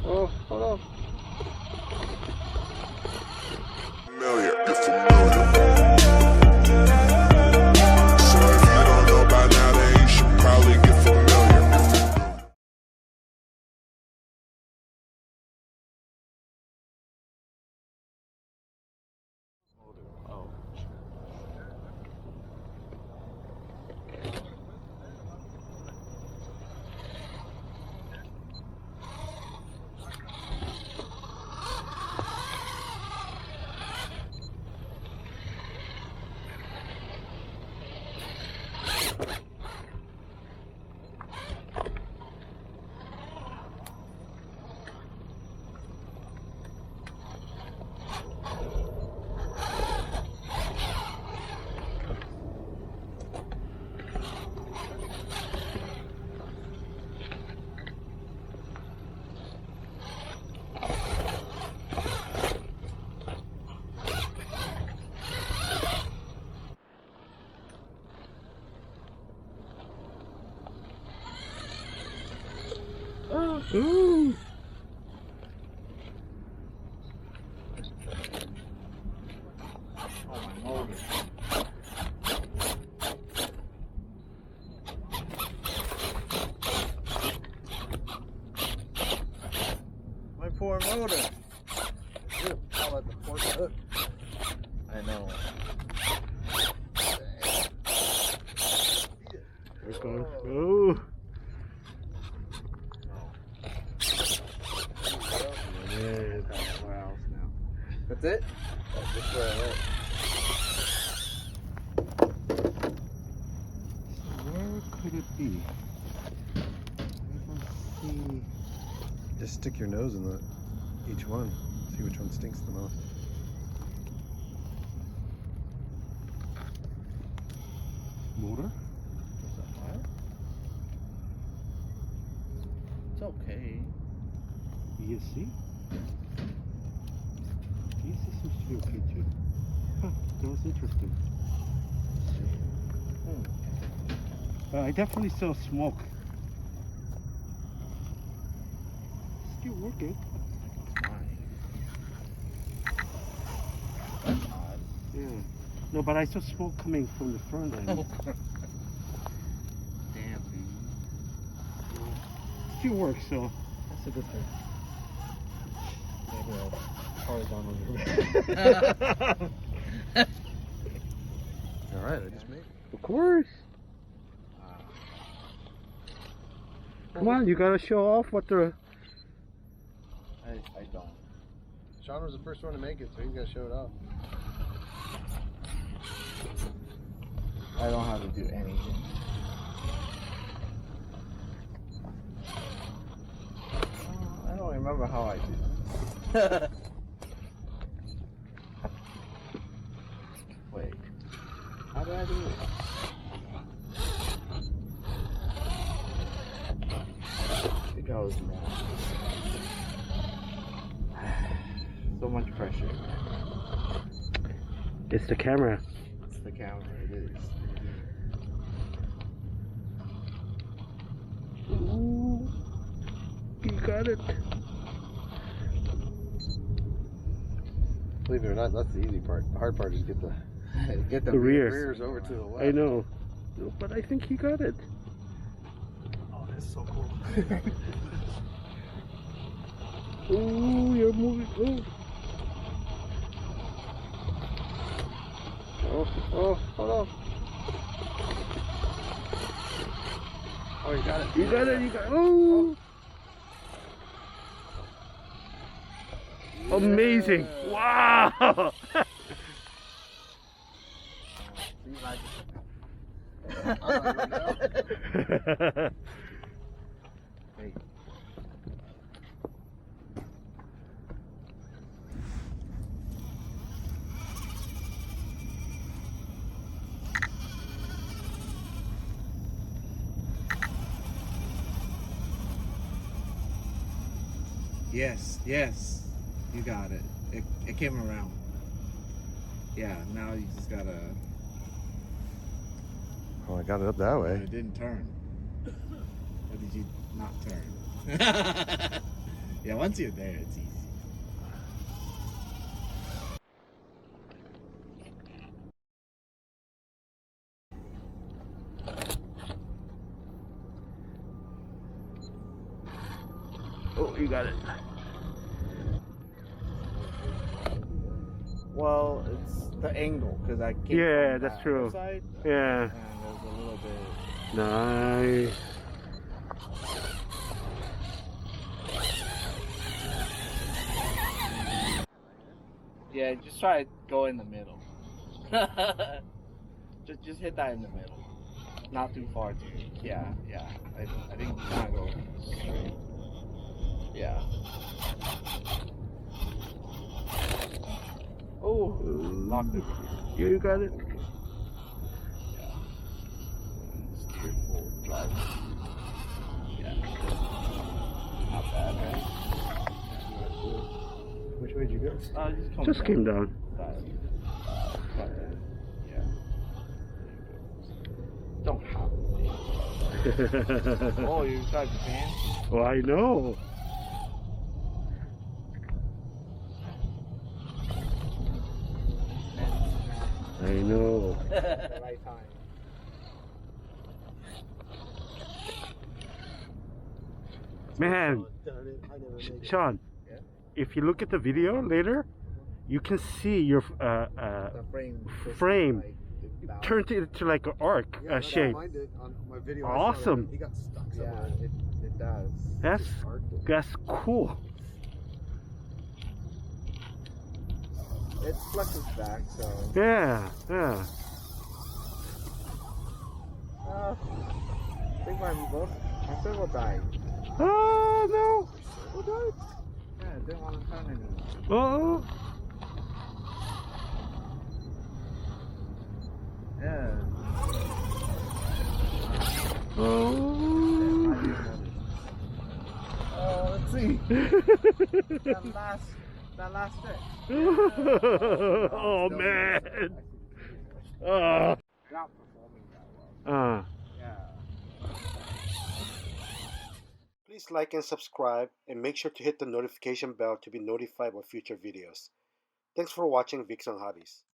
Oh, hold on. Familiar, you're familiar. So if you don't know by now, then you should probably get familiar. Oh. Ooh. Oh, my motor. My poor motor. Ooh, I'll let the fork hook. I know. We're going. Oh. That's it? That's just where I went. Where could it be? I don't see. Just stick your nose in each one. See which one stinks the most. Motor? Is that fire? It's okay. You see? Jesus seems to be okay too. Huh, that was interesting. I definitely saw smoke. Still working. That's odd. Yeah. No, but I saw smoke coming from the front end. Damn, dude. Still works, so. That's a good thing. Maybe I'll horizontal your Alright, I just made it. Of course. Come on, you gotta show off what the. I don't. Sean was the first one to make it, so he's got to show it off. I don't have to do anything. I don't remember how I did it. Wait. How did I do it? I think I was wrong. So much pressure. It's the camera. It's the camera, it is. Ooh, you got it. Believe it or not, that's the easy part. The hard part is get the rears over to the left. I know. No, but I think he got it. Oh, that's so cool. Ooh, you're moving. Oh, hold on. Oh, you got it. You got it. You got it. Oh. Yeah. Amazing. Wow. Hey. Yes, yes, you got it. It came around. Yeah, now you just gotta. Oh, I got it up that way. It didn't turn. Or did you not turn? Yeah, once you're there, it's easy. Oh, you got it. Well, it's the angle because I came Yeah, from that's that true. other side. Yeah. And there's a little bit. Nice. Yeah, just try to go in the middle. just hit that in the middle. Not too far, dude. Yeah. I think you gotta go straight. Yeah. Oh, locked it. Yeah, you got it. Yeah. It's careful driving. Yeah. Not bad, right? Which way did you go? Just Came down. Yeah. Don't have it. Oh, you tried the fan? Oh, I know. I know. The right time. Man, Sean, Yeah? if you look at the video later, you can see your The frame like, turned into like an arc shape. Mind it on my video. Awesome. He got stuck Yeah, somewhere. it does. That's cool. It flexes back, so. Yeah. I think my servo died. Oh no. Who died? Yeah, it didn't want to turn anymore. Oh. Yeah. Oh. Let's see. that last stretch. Oh man. Not performing that well. Yeah. Please like and subscribe, and make sure to hit the notification bell to be notified of future videos. Thanks for watching Vic's on Hobbies.